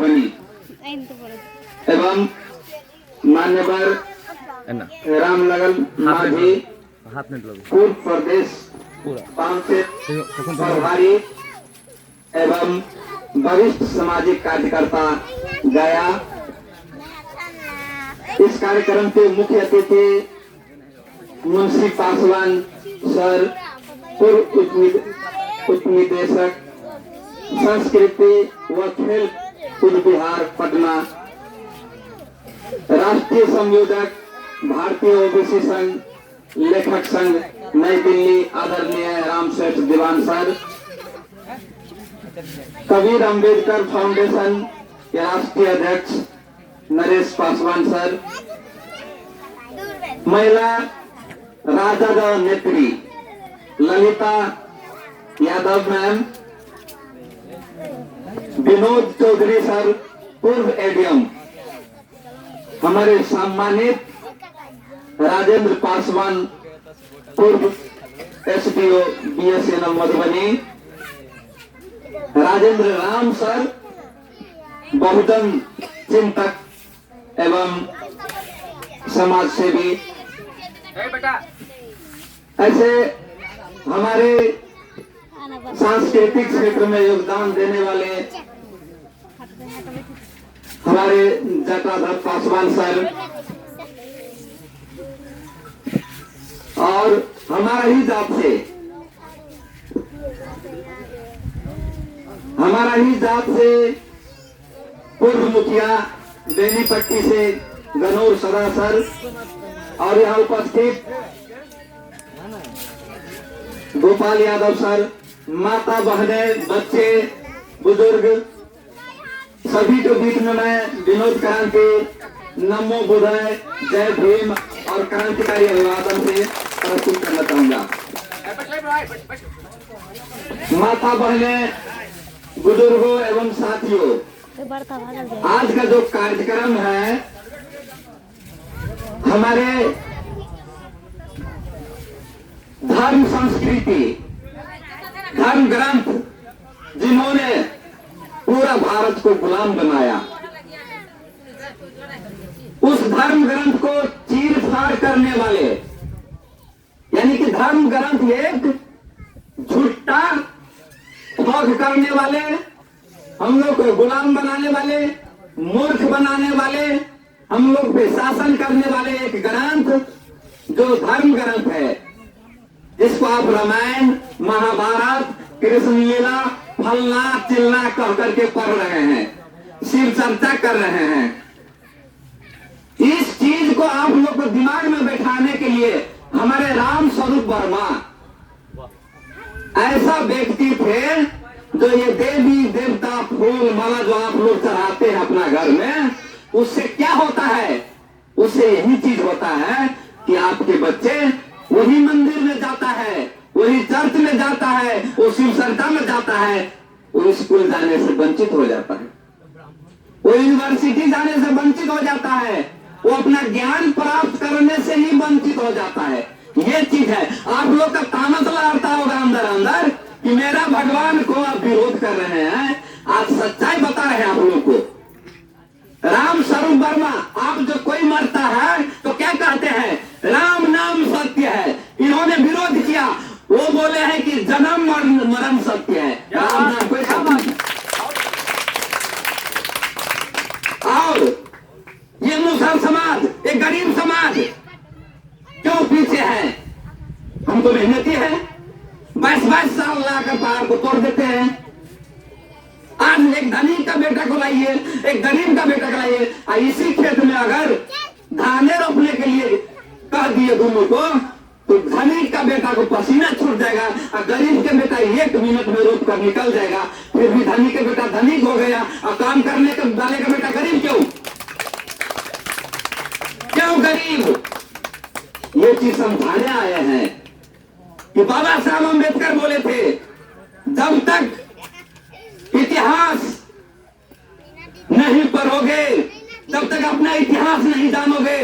मधुबनी एवं मान्यवर रामनगर माझी पूर्व प्रदेश प्रभारी एवं वरिष्ठ सामाजिक कार्यकर्ता गया। इस कार्यक्रम के मुख्य अतिथि मुंशी पासवान सर, पूर्व उपनिदेशक संस्कृति व खेल कूद बिहार पटना, राष्ट्रीय संयोजक भारतीय ओबीसी संघ, लेखक संघ नई दिल्ली आदरणीय रामसेठ दीवान सर, कबीर अंबेडकर फाउंडेशन के राष्ट्रीय अध्यक्ष नरेश पासवान सर, महिला राजद नेत्री ललिता यादव मैम, विनोद चौधरी सर पूर्व एडीएम, हमारे सम्मानित राजेंद्र पासवान पूर्व SDO BSNL Madhubani, Rajendra Ram sir बहुजन चिंतक एवं समाज सेवी, ऐसे हमारे सांस्कृतिक क्षेत्र में योगदान देने वाले हमारे जटाधर पासवान सर और हमारा ही जात से पूर्व मुखिया बेनीपट्टी से गनौर सदा सर और यहाँ उपस्थित गोपाल यादव सर, माता बहनें, बच्चे, बुजुर्ग सभी के बीच में मैं विनोद क्रांति, नमो बुद्धाय, जय भीम और क्रांतिकारी अभिवादन से प्रस्तुत करना चाहूंगा। माता बहनें, बुजुर्गों एवं साथियों, आज का जो कार्यक्रम है हमारे धर्म संस्कृति, धर्म ग्रंथ जिन्होंने पूरा भारत को गुलाम बनाया, उस धर्म ग्रंथ को चीर फाड़ करने वाले, यानी कि धर्म ग्रंथ एक झूठा ठग करने वाले, हम लोग को गुलाम बनाने वाले, मूर्ख बनाने वाले, हम लोग पे शासन करने वाले एक ग्रंथ जो धर्म ग्रंथ है, जिसको आप रामायण, महाभारत, कृष्ण लीला, फलना चिल्ला कह करके पढ़ रहे हैं, शिव चर्चा कर रहे हैं। इस चीज को आप लोग को दिमाग में बैठाने के लिए हमारे राम स्वरूप वर्मा ऐसा व्यक्ति थे जो ये देवी देवता फूल माला जो आप लोग चढ़ाते हैं अपना घर में, उससे क्या होता है? उससे यही चीज होता है कि आपके बच्चे वही मंदिर में जाता है, वही चर्च में जाता है, वो शिव चर्चा में जाता है, वो स्कूल जाने से वंचित हो जाता है, वो यूनिवर्सिटी जाने से वंचित हो जाता है, वो अपना ज्ञान प्राप्त करने से ही वंचित हो जाता है। ये चीज है। आप लोग का तामस लड़ता होगा अंदर अंदर कि मेरा भगवान को आप विरोध कर रहे हैं। आज सच्चाई बता रहे हैं आप लोग को। राम स्वरूप वर्मा, आप जो कोई मरता है तो क्या कहते हैं? राम नाम सत्य है। इन्होंने विरोध किया, वो बोले हैं कि जन्म मरण सत्य है, राम नाम कोई सत्य नहीं। और ये मुसल समाज, एक गरीब समाज क्यों पीछे है? हम तो मेहनती है, 22 साल लाकर पहाड़ को तोड़ देते हैं। आज एक धनिक का बेटा को लाइए, एक गरीब का बेटा को लाइए, इसी खेत में अगर धाने रोपने के लिए कह दिए दोनों को, तो धनिक का बेटा को पसीना छूट जाएगा और गरीब के बेटा 1 मिनट में रोप कर निकल जाएगा। फिर भी धनिक के बेटा धनिक हो गया और काम करने के वाले का बेटा गरीब क्यों गरीब? ये चीज समझाने आए हैं कि बाबा साहब अम्बेडकर बोले थे, जब तक इतिहास नहीं पढ़ोगे, जब तक अपना इतिहास नहीं जानोगे,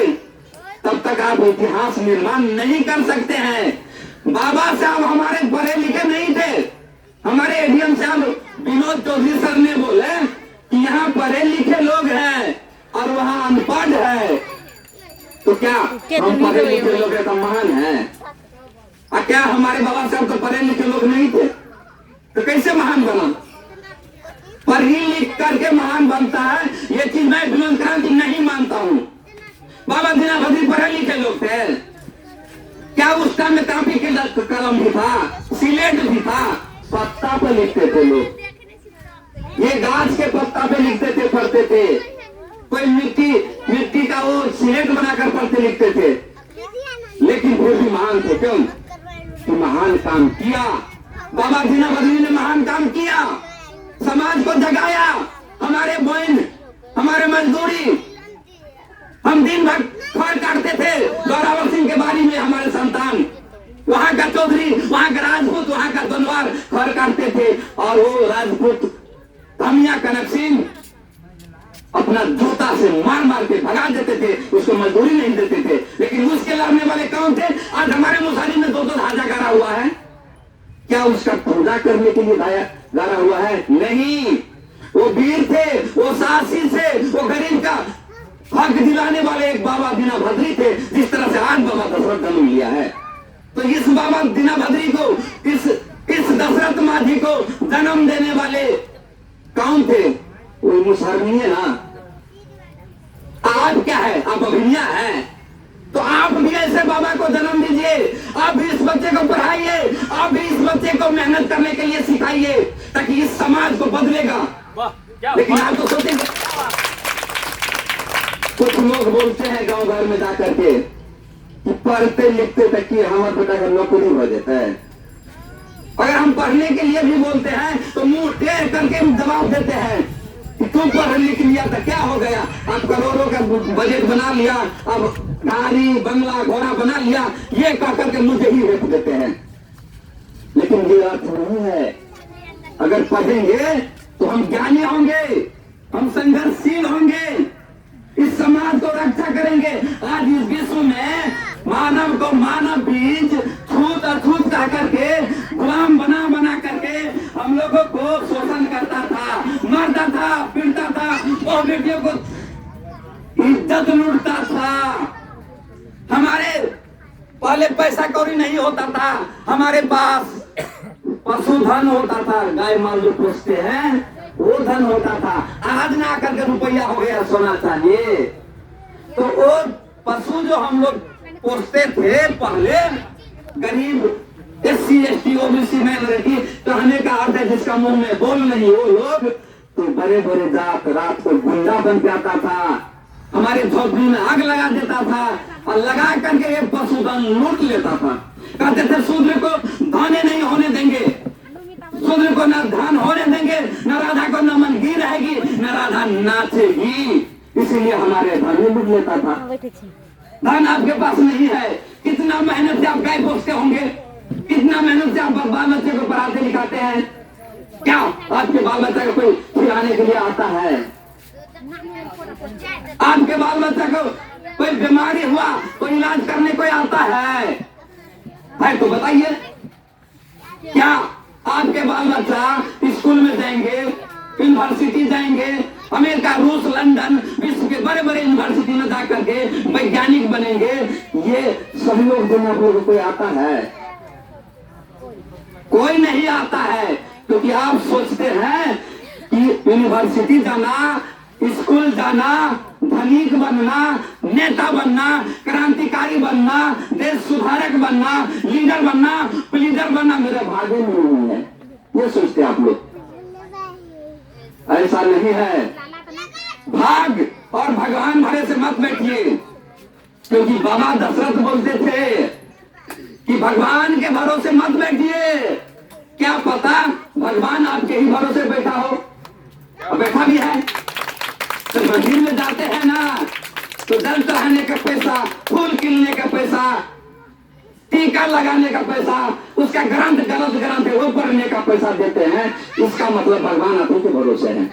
तब तक आप इतिहास निर्माण नहीं कर सकते हैं। बाबा साहब हमारे पढ़े लिखे नहीं थे। हमारे एडीएम साहब विनोद चौधरी सर ने बोले कि यहाँ पढ़े लिखे लोग हैं और वहाँ अनपढ़ है, तो क्या हम पढ़े लिखे लोग हैं तो महान है? और क्या हमारे बाबा साहब तो पढ़े लिखे लोग नहीं थे, तो कैसे महान बना? पढ़ी लिख करके महान बनता है, ये चीज मैं विनोद क्रांति नहीं मानता हूँ। बाबा दीना बद्री पढ़े लिखे लोग थे क्या? उस टाइम में कापी के कलम भी था, सिलेट भी था, पत्ता पे लिखते थे लोग, ये गाछ के पत्ता पे लिखते थे, पढ़ते थे। कोई मिट्टी का वो सिलेट बनाकर पढ़ते लिखते थे, लेकिन फिर भी महान थे। क्यों? कि महान काम किया। बाबा दीना बद्री ने महान काम किया, समाज को जगाया। हमारे बहन, हमारे मजदूरी, हम दिन भर खड़ काटते थे जोरावर सिंह के बारी में, हमारे संतान, वहां का चौधरी, वहां का राजपूत, वहां का बनवार खड़ काटते थे, और वो राजपूत धमिया कनक सिंह अपना जूता से मार मार के भगा देते थे, उसको मजदूरी नहीं देते थे। लेकिन उसके लड़ने वाले कौन थे? आज हमारे मुसारी में दो धाजा गाड़ा हुआ है, क्या उसका पूजा करने के लिए गाड़ा हुआ है? नहीं, वो वीर थे, वो साहसी थे, वो गरीब का हक दिलाने वाले एक बाबा दीना बद्री थे, जिस तरह से आज बाबा दशरथ जन्म लिया है। तो इस बाबा दीना बद्री को, इस दशरथ माझी को जन्म देने वाले कौन थे? वो मुसहरनी है ना। आप क्या है? आप अभिनया है। तो आप भी ऐसे बाबा को जन्म दीजिए, आप भी इस बच्चे को पढ़ाइए, आप भी इस बच्चे को मेहनत करने के लिए सिखाइए, ताकि इस समाज को बदलेगा। लेकिन आप तो सोचेंगे, कुछ लोग बोलते हैं गांव घर में जाकर के कि पढ़ते लिखते तक कि हमारे बेटा का नौकरी हो जाता है। अगर हम पढ़ने के लिए भी बोलते हैं तो मुंह टेढ़ करके जवाब देते हैं कि तुम पढ़ लिख लिया तो क्या हो गया, अब करोड़ों का बजट बना लिया, अब गाड़ी बंगला घोड़ा बना लिया, ये कह करके मुझे ही रोक देते हैं। लेकिन ये अर्थ नहीं है। अगर पढ़ेंगे तो हम ज्ञानी होंगे, हम संघर्षशील होंगे, इस समाज को रक्षा करेंगे। आज इस विश्व में मानव को मानव बीज छूत अछूत कह करके, गुलाम बना बना करके हम लोगों को शोषण करता था, मारता था, पीटता था, और बेटियों को इज्जत लूटता था। हमारे पहले पैसा कौड़ी नहीं होता था, हमारे पास पशुधन होता था, गाय माल जो पोसते हैं वो धन होता था। आज ना करके रुपया हो गया सोना चाहिए। तो वो पशु जो हम लोग पोसते थे पहले, गरीब SC ST OBC माइनॉरिटी कहने का अर्थ है जिसका मुंह में बोल नहीं, वो लोग तो बड़े बड़े जात रात को गुंडा बन जाता था, हमारे झोपड़ी में आग लगा देता था, और लगा करके ये पशुधन लूट लेता था। कहते थे शूद्र को धाने नहीं होने देंगे, शूद्र को न धान होने देंगे, न राधा को न मनगी रहेगी, न राधा नाचेगी। इसीलिए हमारे धन लूट लेता था। धन आपके पास नहीं है, कितना मेहनत से आप गाय पोसते होंगे, कितना मेहनत से आप बाल बच्चे को पढ़ाते लिखाते हैं। क्या आपके बाल बच्चा को कोई खिलाने के लिए आता है? आपके बाल बच्चा को कोई बीमारी हुआ, कोई इलाज करने कोई आता है? तो बताइए, क्या आपके बाल बच्चा स्कूल में जाएंगे, यूनिवर्सिटी जाएंगे, अमेरिका, रूस, लंदन, विश्व के बड़े बड़े यूनिवर्सिटी में जाकर के वैज्ञानिक बनेंगे? ये सहयोग देने आप लोगों को कोई आता है? कोई नहीं आता है, क्योंकि आप सोचते हैं कि यूनिवर्सिटी जाना, स्कूल जाना, धनिक बनना, नेता बनना, क्रांतिकारी बनना, देश सुधारक बनना, लीडर बनना, प्लीडर बनना मेरे भाग्य में नहीं है, ये सोचते आप लोग। ऐसा नहीं है। भाग और भगवान भरे से मत बैठिए, क्योंकि बाबा दशरथ बोलते थे कि भगवान के भरोसे मत बैठिए। क्या पता भगवान आपके ही भरोसे बैठा हो, और बैठा भी है। तो मंदिर में जाते हैं ना, तो जल चढ़ाने का पैसा, फूल किनने का पैसा, टीका लगाने का पैसा, उसका ग्रंथ गलत ग्रंथ है वो पढ़ने का पैसा देते हैं। इसका मतलब भगवान आप के भरोसे है।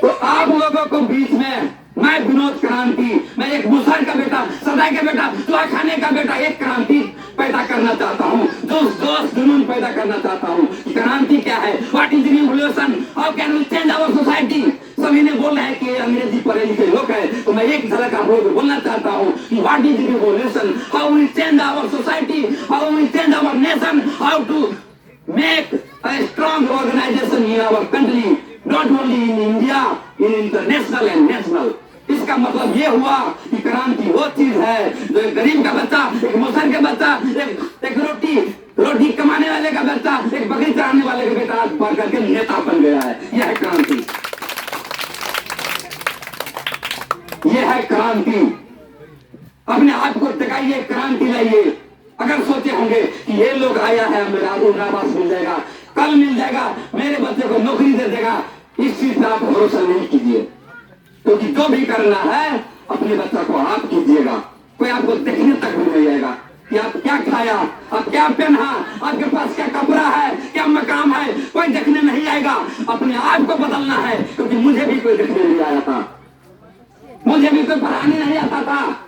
तो आप लोगों को बीच में मैं विनोद क्रांति, मैं एक मुसहर का बेटा, सदा के बेटा, दुआ खाने का बेटा, एक क्रांति पैदा करना चाहता हूँ, जोश जुनून पैदा करना चाहता हूँ। क्रांति क्या है? What is revolution? How can we change our society? सभी ने बोला है कि अंग्रेजी पढ़े लिखे लोग हैं, तो मैं एक झलक आप लोगों को बोलना चाहता हूँ कि what is revolution, how we change our society, how we change our nation, how to make a strong organization in our country, not only in India, in international and national. इसका मतलब ये हुआ कि क्रांति वो चीज है जो एक गरीब का बच्चा, एक मुसहर का बच्चा, एक रोटी कमाने वाले का बच्चा, एक बकरी चराने वाले का बेटा आज बढ़ करके नेता बन गया है। यह है क्रांति, यह है क्रांति। अपने आप को टिकाइए, क्रांति लाइए। अगर सोचे होंगे कि ये लोग आया है, मेरा इंदिरावास मिल जाएगा, कल मिल जाएगा, मेरे बच्चे को नौकरी दे देगा, इस चीज पर आप भरोसा नहीं कीजिए, क्योंकि जो भी करना है अपने बच्चा को आप कीजिएगा। कोई आपको देखने तक भी नहीं आएगा कि आप क्या खाया, आप क्या पहना, आपके पास क्या कपड़ा है, क्या मकाम है, कोई देखने नहीं आएगा। अपने आप को बदलना है, क्योंकि मुझे भी कोई देखने नहीं आया था, मुझे भी कोई पढ़ाने नहीं आता था।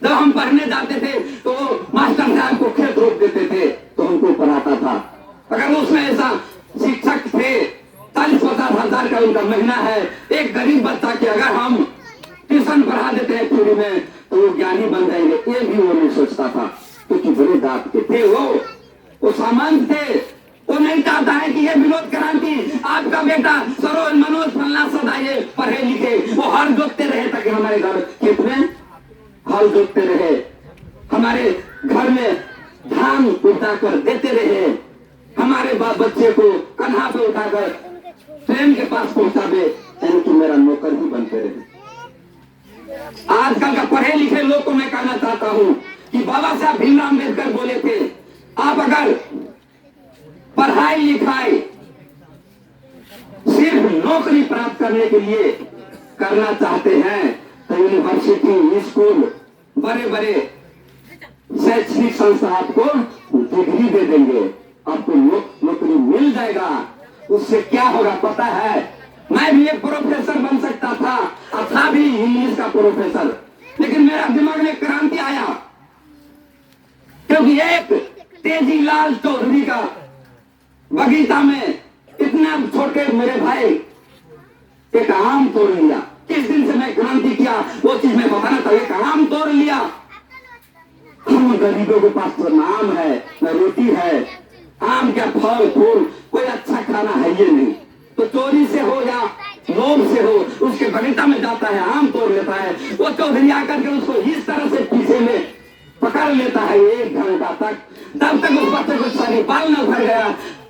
जब हम पढ़ने जाते थे तो मास्टर साहब को खेत रोक देते थे तो हमको पढ़ाता था। अगर उसमें ऐसा शिक्षक थे, 40-50 हजार का उनका महीना है, एक गरीब बच्चा के अगर हम ट्यूशन पढ़ा देते हैं फ्री में तो वो ज्ञानी बन जाएंगे, ये भी वो नहीं सोचता था, क्योंकि बड़े दांत के थे, वो सामंत थे। वो नहीं चाहता है कि ये विनोद क्रांति आपका बेटा सरोज मनोज फलना सदा ये पढ़े लिखे, वो हर जोतते रहे ताकि हमारे घर खेत में हल जोतते रहे, हमारे घर में धान उठाकर देते रहे, हमारे बच्चे को कन्हा पे उठाकर ट्रेन के पास पहुंचावे, यानी कि मेरा नौकर ही बनते रहे। आजकल का पढ़े लिखे लोग को मैं कहना चाहता हूं कि बाबा साहब भीमराव अम्बेडकर बोले थे, आप अगर पढ़ाई लिखाई सिर्फ नौकरी प्राप्त करने के लिए करना चाहते हैं तो यूनिवर्सिटी, स्कूल, बड़े बड़े शैक्षणिक संस्था आपको डिग्री दे देंगे, आपको नौकरी मिल जाएगा। उससे क्या होगा पता है? मैं भी एक प्रोफेसर बन सकता था, था भी इंग्लिश का प्रोफेसर, लेकिन मेरा दिमाग में क्रांति आया, क्योंकि एक तेजीलाल चौधरी का बगीचा में इतना छोटे मेरे भाई एक आम तोड़ लिया। किस दिन से मैं क्रांति किया वो चीज मैं बताना था। एक आम तोड़ लिया, हम गरीबों के पास तो नाम है, न रोटी है, आम क्या फल फूल कोई अच्छा खाना है ये नहीं, तो चोरी से हो या लोभ से हो उसके बगीचा में जाता है, आम तोड़ लेता है। वो चौधरी आकर के उसको इस तरह से पीछे में पकड़ लेता है 1 घंटा तक, तब तक उस बच्चे को सारी बाल न भर गया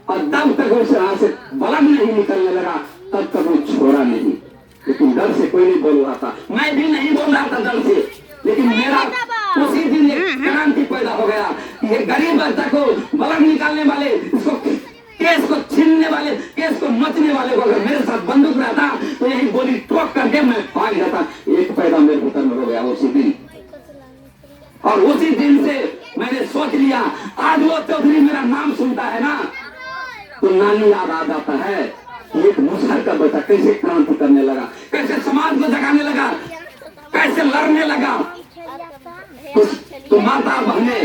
और तब तक उस यहाँ से ब्लड नहीं निकलने लगा, तब तक वो छोड़ा नहीं। लेकिन डर से कोई नहीं बोल रहा था, मैं भी नहीं बोल रहा था डर से, लेकिन मेरा उसी दिन एक क्रांति पैदा हो गया। ये गरीब बच्चा को ब्लड निकालने वाले, इसको केस को छीनने वाले, केस को नोचने वाले को अगर मेरे साथ बंदूक रहता तो यही गोली ठोक करके मैं भाग जाता। एक पैदा मेरे भीतर में हो गया उसी दिन, और उसी दिन से मैंने सोच लिया, आज वो चौधरी मेरा नाम सुनता है ना तो नानी याद आ जाता है। एक मुसहर का बेटा कैसे क्रांति करने लगा, कैसे समाज को जगाने लगा, कैसे लड़ने लगा। तो माता बहने,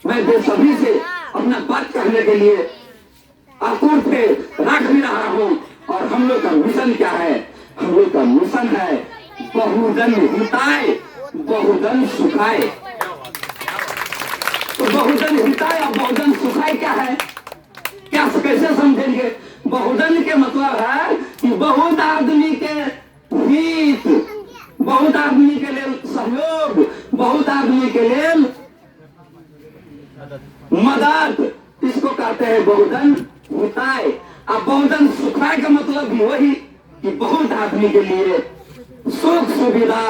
मैं सभी से अपना बात कहने के लिए आतुर पे रख भी रहा हूँ। और हम लोग का मिशन क्या है? हम लोग का मिशन है बहुजन हिताय बहुजन सुखाय। तो बहुजन हिताय और बहुजन सुखाय क्या है, क्या कैसे समझेंगे? बहुजन के मतलब है कि बहुत आदमी के हित, बहुत आदमी के लिए सहयोग, बहुत आदमी के लिए मदद, इसको कहते हैं बहुजन हिताय। अब बहुजन सुखाय का मतलब भी वही कि बहुत आदमी के लिए सुख सुविधा,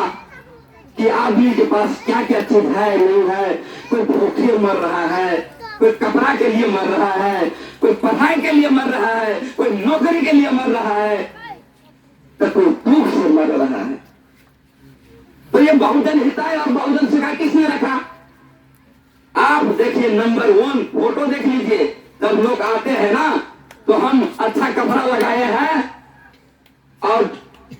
कि आदमी के पास क्या क्या चीज है नहीं है, कोई भूखे मर रहा है, कोई कपड़ा के लिए मर रहा है, कोई पढ़ाई के लिए मर रहा है, कोई नौकरी के लिए मर रहा है, तो कोई दुख से मर रहा है। तो ये बहुजन हिताय और बहुजन सुखाय किसने रखा? आप देखिए नंबर 1 फोटो देख लीजिए। जब लोग आते हैं ना तो हम अच्छा कपड़ा लगाए हैं और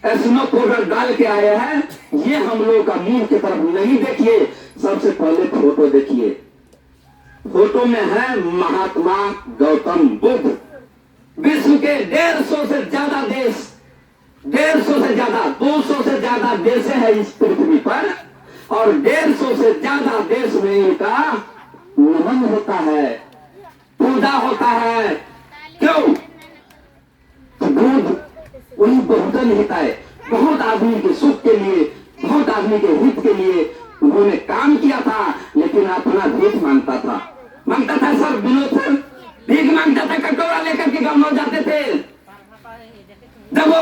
स्नो पाउडर डाल के आए हैं। ये हम लोग का मुंह की तरफ नहीं देखिए, सबसे पहले फोटो देखिए। फोटो में है महात्मा गौतम बुद्ध। विश्व के 150 से ज्यादा देश, 150 से ज्यादा, 200 से ज्यादा देश है इस पृथ्वी पर, और 150 से ज्यादा देश में इनका नमन होता है, पूजा होता है। क्यों? बुद्ध वही बहुजन हित है, बहुत आदमी के सुख के लिए, बहुत आदमी के हित के लिए उन्होंने काम किया था, लेकिन अपना भीख मांगता था सर, विनोद सर भीख मांगता था, कटोरा लेकर के गाँव जाते थे। जब वो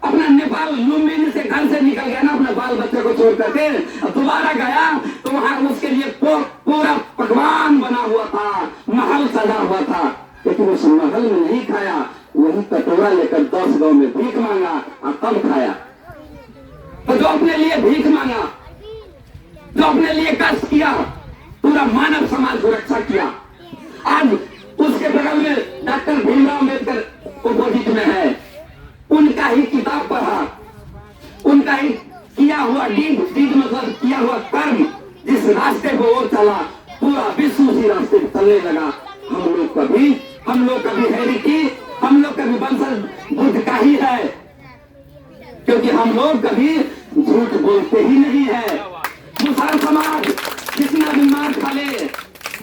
अपना नेपाल लुम्बिनी से घर से निकल गया ना, अपने बाल बच्चे को छोड़ करके, दोबारा गया तो वहां उसके लिए पूरा पकवान बना हुआ था, महल सजा हुआ था, लेकिन उस महल में नहीं खाया, वही कटोरा लेकर 10 गांव में भीख मांगा और तब खाया। तो जो अपने लिए भीख मांगा, जो अपने लिए कष्ट किया, पूरा मानव समाज को रक्षा किया। आज उसके बगल में डॉक्टर भीमराव अम्बेडकर अपोजिट में है, उनका ही किताब पढ़ा, उनका ही किया हुआ डीड मतलब किया हुआ कर्म, जिस रास्ते पे वो चला, पूरा विश्व उसी रास्ते पे चलने लगा। हम लोग का भी हेरिटी, हम लोग का भी वंशज बुद्ध का ही है, क्योंकि हम लोग कभी झूठ बोलते ही नहीं है। मुसलमान समाज कितना भी मार खा ले,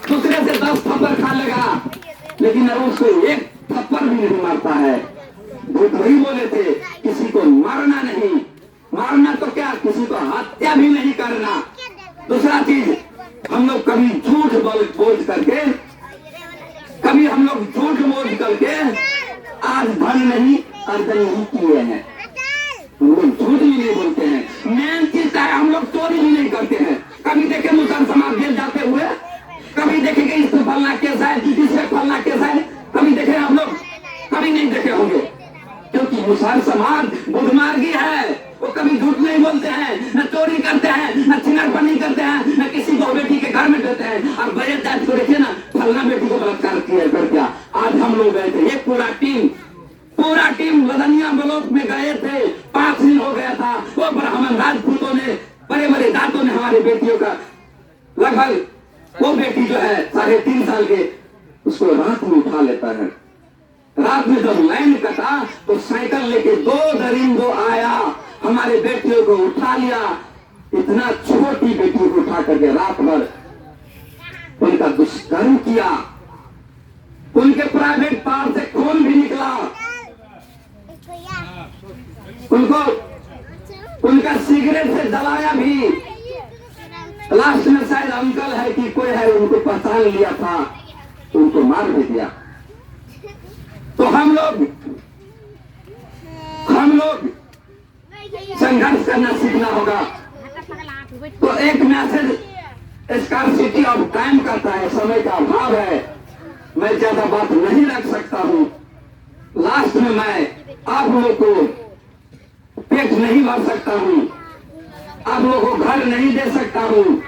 दूसरे से 10 थप्पड़ खा लेगा, लेकिन उसको एक थप्पड़ भी नहीं मारता है। बुद्ध वही बोले थे, किसी को मारना नहीं, मारना तो क्या, किसी को हत्या भी नहीं करना। दूसरा चीज, हम लोग कभी झूठ बोल करके, कभी हम लोग झूठ बोल करके आज धन नहीं अर्जन नहीं किए हैं। हम लोग झूठ भी नहीं बोलते हैं। मेन चीज है, हम लोग चोरी भी नहीं करते हैं। कभी देखे मुसलमान समाज जेल जाते हुए, कभी देखेंगे इस पे फलना केस है, इस पे फलना केस है, कभी देखे हम लोग? कभी नहीं देखे होंगे, क्योंकि मुसलमान समाज बुद्धमार्गी है। वो कभी झूठ नहीं बोलते हैं, न चोरी करते हैं, न छिनारपनी करते हैं, न किसी को बेटी के घर में देते हैं। और बजट जांच को देखिए ना, फलना बेटी को बलात्कार किया कर दिया। आज हम लोग गए थे, एक पूरा टीम लदनिया ब्लॉक में गए थे, 5 दिन हो गया था। वो ब्राह्मण राजपूतों ने, बड़े दांतों ने हमारी बेटियों का, लगभग वो बेटी जो है 3.5 साल के, उसको रात में उठा लेता है। रात में जब लाइन कटा तो साइकिल लेके 2 दरिंदों आया, हमारे बेटियों को उठा लिया। इतना छोटी बेटी को उठा करके रात भर उनका दुष्कर्म किया। उनके प्राइवेट पार्ट से खून भी निकला, उनका सिगरेट से जलाया भी। लास्ट में शायद अंकल है कि कोई है, उनको पहचान लिया था, उनको मार भी दिया। तो हम लोग संघर्ष करना सीखना होगा। तो एक मैसेज स्कार्सिटी ऑफ टाइम करता है, समय का अभाव है, मैं ज्यादा बात नहीं रख सकता हूँ। लास्ट में मैं आप लोगों को पेट नहीं भर सकता हूँ, आप लोगों को घर नहीं दे सकता हूँ,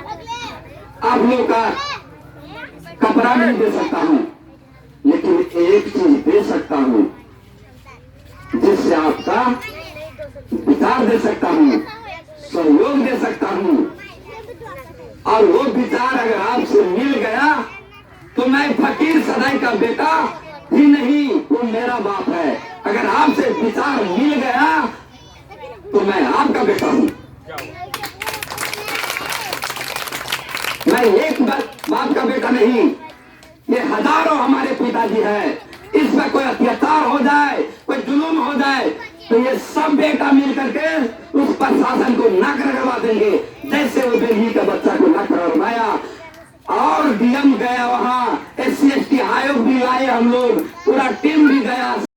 आप लोगों का कपड़ा नहीं दे सकता हूँ, लेकिन एक चीज दे सकता हूँ, जिससे आपका विचार दे सकता हूँ, सहयोग दे सकता हूँ। और वो विचार अगर आपसे मिल गया तो मैं फकीर सदाई का बेटा ही नहीं, वो मेरा बाप है। अगर आपसे विचार मिल गया तो मैं आपका बेटा हूँ। मैं एक बाप का बेटा नहीं, ये हजारों हमारे पिताजी है। इस पर कोई अत्याचार हो जाए, कोई जुलूम हो जाए, तो ये सब बेटा मिल करके उस प्रशासन को नाक रगड़वा देंगे, जैसे वो दिल्ली का बच्चा को नाक रगड़वाया। और डीएम गया वहां, SC ST आयोग भी लाए हम लोग, पूरा टीम भी गया।